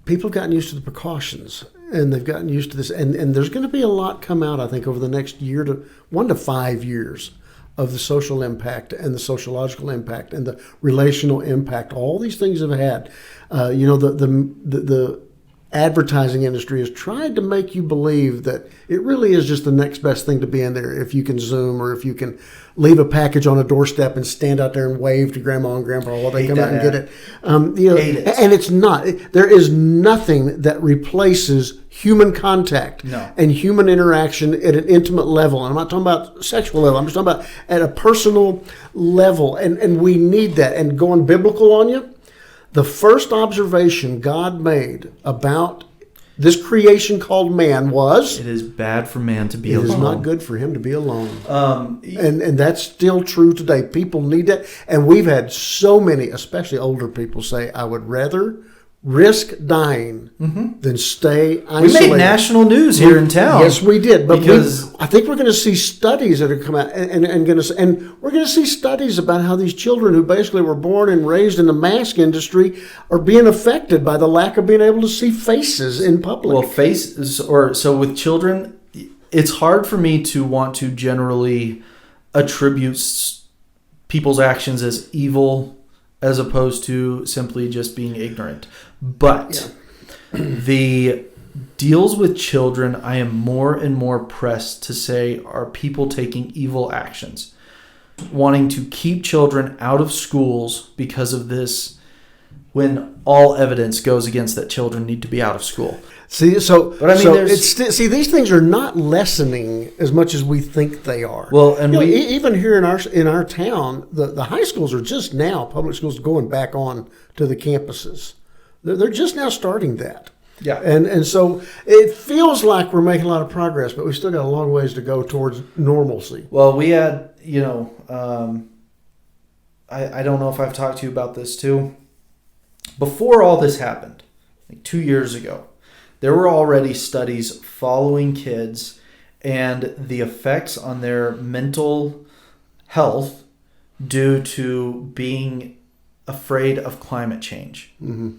people have gotten used to the precautions, and they've gotten used to this. And there's going to be a lot come out, I think, over the next 1 to 5 years of the social impact and the sociological impact and the relational impact. All these things have had. The advertising industry has tried to make you believe that it really is just the next best thing to be in there if you can Zoom or if you can leave a package on a doorstep and stand out there and wave to grandma and grandpa while they come out and get it. And it's not. There is nothing that replaces human contact and human interaction at an intimate level. And I'm not talking about sexual level. I'm just talking about at a personal level. And we need that. And going biblical on you, the first observation God made about this creation called man was... It is bad for man to be alone. It is not good for him to be alone. And that's still true today. People need that. And we've had so many, especially older people, say, I would rather risk dying than stay isolated. We made national news here in town. Yes, we did. But I think we're going to see studies that are come out, and we're going to see studies about how these children who basically were born and raised in the mask industry are being affected by the lack of being able to see faces in public. Well, faces, so with children, it's hard for me to want to generally attribute people's actions as evil as opposed to simply just being ignorant. But the deals with children, I am more and more pressed to say, are people taking evil actions, wanting to keep children out of schools because of this, when all evidence goes against that children need to be out of school. See, these things are not lessening as much as we think they are. Well, and even here in our town, the high schools are just now, public schools, going back on to the campuses. They're just now starting that. Yeah. And so it feels like we're making a lot of progress, but we still got a long ways to go towards normalcy. Well, we had, I don't know if I've talked to you about this too. Before all this happened, like 2 years ago, there were already studies following kids and the effects on their mental health due to being afraid of climate change. Mm-hmm.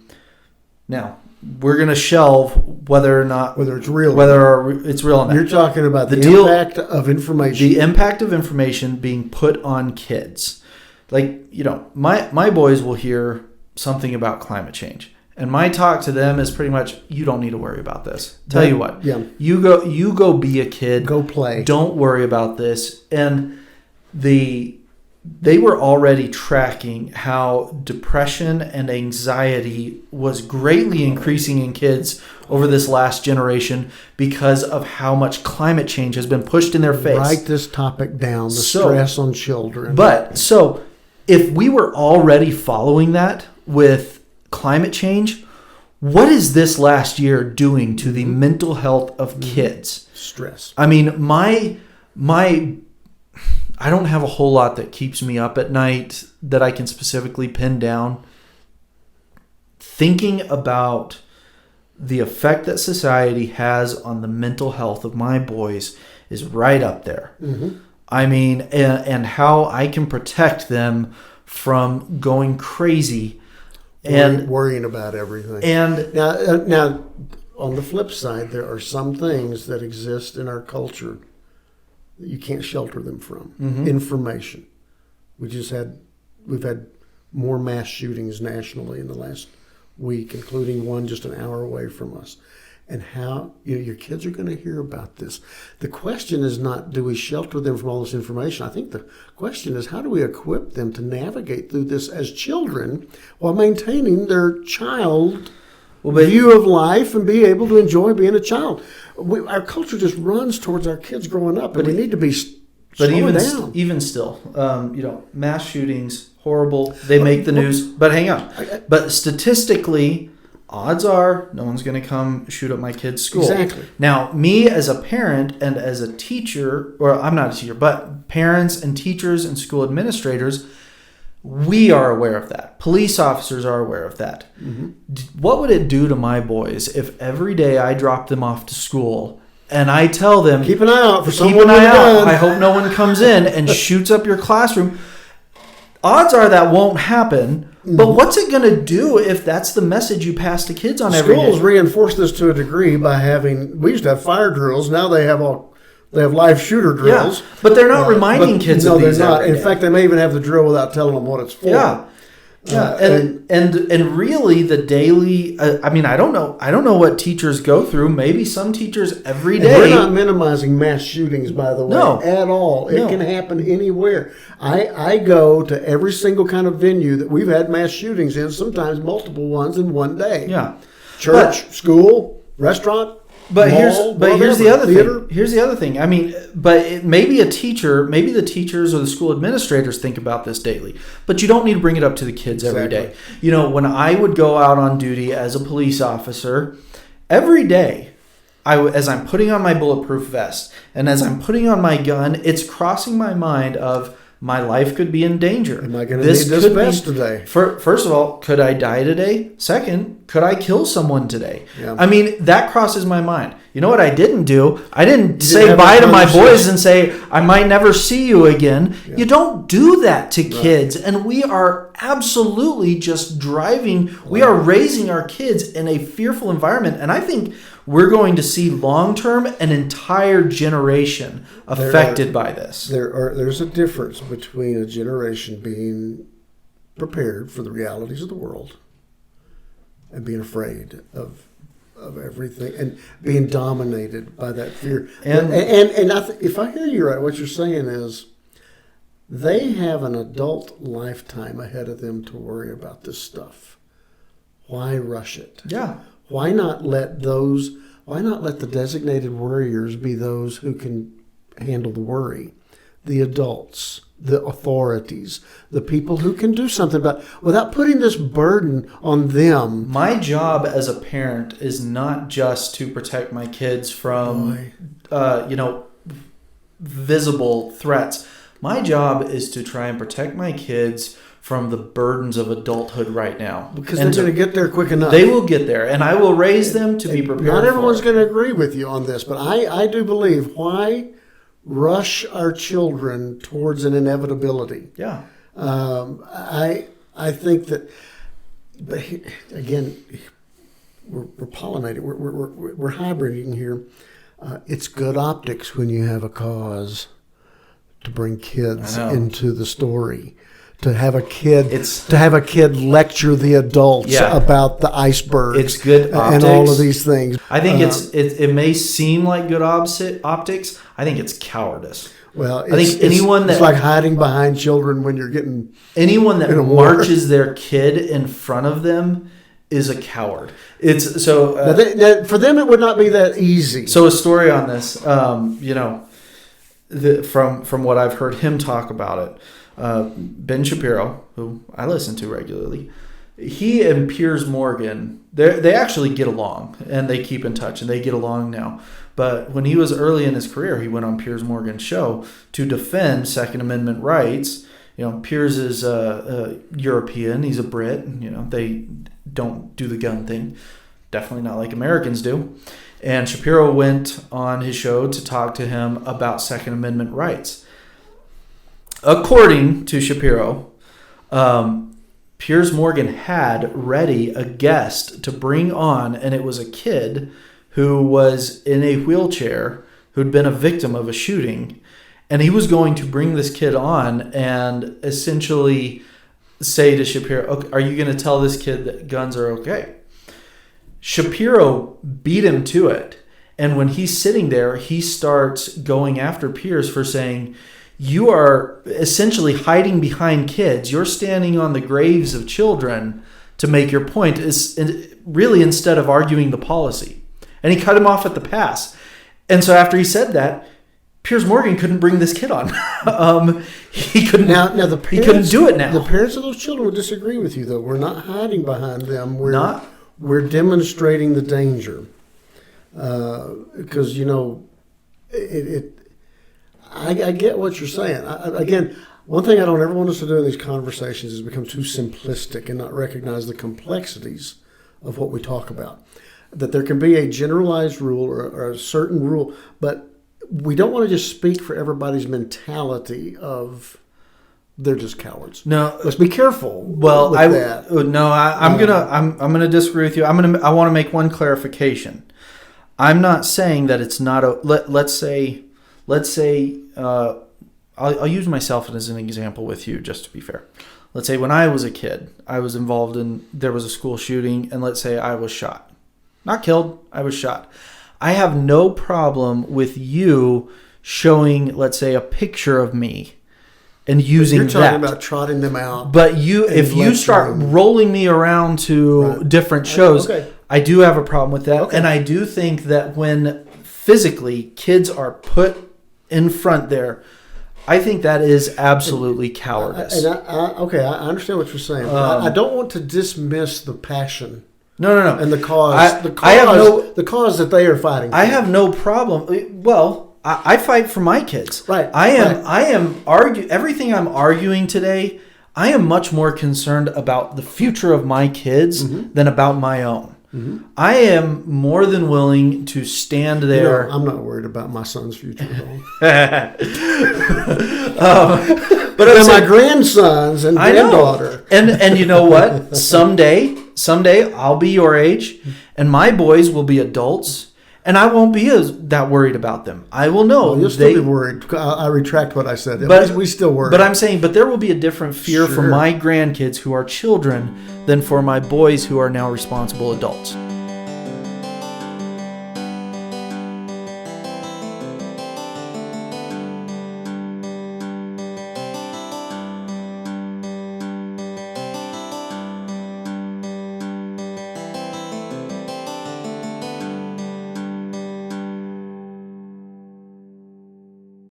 Now, we're going to shelve whether it's real or not. You're talking about the impact of information. The impact of information being put on kids. Like, my boys will hear something about climate change. And my talk to them is pretty much, you don't need to worry about this. Tell you what, you go be a kid. Go play. Don't worry about this. And they were already tracking how depression and anxiety was greatly increasing in kids over this last generation because of how much climate change has been pushed in their face. Write this topic down, stress on children. But so if we were already following that with climate change, what is this last year doing to the mental health of kids? Stress. I mean, my I don't have a whole lot that keeps me up at night that I can specifically pin down. Thinking about the effect that society has on the mental health of my boys is right up there. Mm-hmm. I mean, and how I can protect them from going crazy and worrying about everything. And now, on the flip side, there are some things that exist in our culture that you can't shelter them from. Mm-hmm. Information. We've had more mass shootings nationally in the last week, including one just an hour away from us. And how your kids are going to hear about this. The question is not, do we shelter them from all this information? I think the question is, how do we equip them to navigate through this as children while maintaining their child view of life and be able to enjoy being a child? Our culture just runs towards our kids growing up, and we need to be slowing down. Even still, mass shootings, horrible. They make the news. But hang on. But statistically, odds are no one's going to come shoot up my kid's school. Exactly. Now, me as a parent and as a teacher, or I'm not a teacher, but parents and teachers and school administrators, we are aware of that. Police officers are aware of that. Mm-hmm. What would it do to my boys if every day I drop them off to school and I tell them, keep an eye out for someone. Keep an eye out. I hope no one comes in and shoots up your classroom. Odds are that won't happen. But what's it going to do if that's the message you pass to kids on every day? Schools reinforce this to a degree by having. We used to have fire drills. Now they have live shooter drills. Yeah, but they're not reminding kids of these. No, they're not. every In day. fact, they may even have the drill without telling them what it's for. Yeah. Yeah, and really the daily. I don't know what teachers go through. Maybe some teachers every day. We're not minimizing mass shootings, by the way, No. at all. It can happen anywhere. I go to every single kind of venue that we've had mass shootings in. Sometimes multiple ones in one day. Yeah, church, school, restaurant. But mall, here's the other theater. thing. Here's the other thing. Maybe the teachers or the school administrators think about this daily, but you don't need to bring it up to the kids every day. When I would go out on duty as a police officer, every day, as I'm putting on my bulletproof vest and as I'm putting on my gun, it's crossing my mind of my life could be in danger. Am I going to need this vest today? First of all, could I die today? Second, could I kill someone today? Yeah. That crosses my mind. You know what I didn't do? I didn't say bye to my boys and say, I might never see you again. Yeah. You don't do that to kids. And we are absolutely just we are raising our kids in a fearful environment. And I think we're going to see long-term an entire generation affected by this. There's a difference between a generation being prepared for the realities of the world and being afraid of everything and being dominated by that fear. And if I hear you right, what you're saying is they have an adult lifetime ahead of them to worry about this stuff. Why rush it? Yeah. Why not let the designated worriers be those who can handle the worry? The adults, the authorities, the people who can do something about it without putting this burden on them. My job as a parent is not just to protect my kids from, visible threats. My job is to try and protect my kids from the burdens of adulthood right now. Because they're going to get there quick enough. They will get there, and I will raise them to be prepared. Not everyone's going to agree with you on this, but I do believe, why rush our children towards an inevitability? Yeah. I think that, but again, we're pollinating, we're hybriding here. It's good optics when you have a cause to bring kids into the story. To have a kid lecture the adults about the iceberg. It's good optics. And all of these things. I think it may seem like good optics. I think it's cowardice. Well, it's like hiding behind children when you're getting anyone that marches their kid in front of them is a coward. It's so for them it would not be that easy. So a story on this, from what I've heard him talk about it. Ben Shapiro, who I listen to regularly, he and Piers Morgan, they actually get along and they keep in touch and they get along now. But when he was early in his career, he went on Piers Morgan's show to defend Second Amendment rights. Piers is European, he's a Brit. They don't do the gun thing, definitely not like Americans do. And Shapiro went on his show to talk to him about Second Amendment rights. According to Shapiro, Piers Morgan had ready a guest to bring on, and it was a kid who was in a wheelchair who'd been a victim of a shooting, and he was going to bring this kid on and essentially say to Shapiro, okay, are you going to tell this kid that guns are okay? Shapiro beat him to it, and when he's sitting there, he starts going after Piers for saying, you are essentially hiding behind kids. You're standing on the graves of children to make your point, really instead of arguing the policy. And he cut him off at the pass. And so after he said that, Piers Morgan couldn't bring this kid on. He couldn't. Now the parents, he couldn't do it now. The parents of those children would disagree with you, though. We're not hiding behind them. We're demonstrating the danger, because I get what you're saying. Again, one thing I don't ever want us to do in these conversations is become too simplistic and not recognize the complexities of what we talk about. That there can be a generalized rule or a certain rule, but we don't want to just speak for everybody's mentality of they're just cowards. No, Let's be careful. well, with that. I'm gonna disagree with you. I want to make one clarification. I'm not saying that it's not a. Let's say. I'll use myself as an example with you, just to be fair. Let's say when I was a kid, I was involved there was a school shooting, and let's say I was shot. Not killed, I was shot. I have no problem with you showing, let's say, a picture of me and using that. You're talking about trotting them out. But if you start rolling me around to different shows, I do have a problem with that. Okay. And I do think that when physically kids are put in front there, I think that is absolutely cowardice. I understand what you're saying. I don't want to dismiss the passion. No. And the cause. the cause that they are fighting for. I have no problem. Well, I fight for my kids. Right. I am everything I'm arguing today. I am much more concerned about the future of my kids than about my own. Mm-hmm. I am more than willing to stand there. I'm not worried about my son's future at all. But my grandsons and granddaughter. And you know what? Someday I'll be your age, and my boys will be adults, and I won't be that worried about them. I will know. Well, you'll still be worried. I retract what I said. But we still worry. But I'm saying, there will be a different fear for my grandkids who are children than for my boys who are now responsible adults.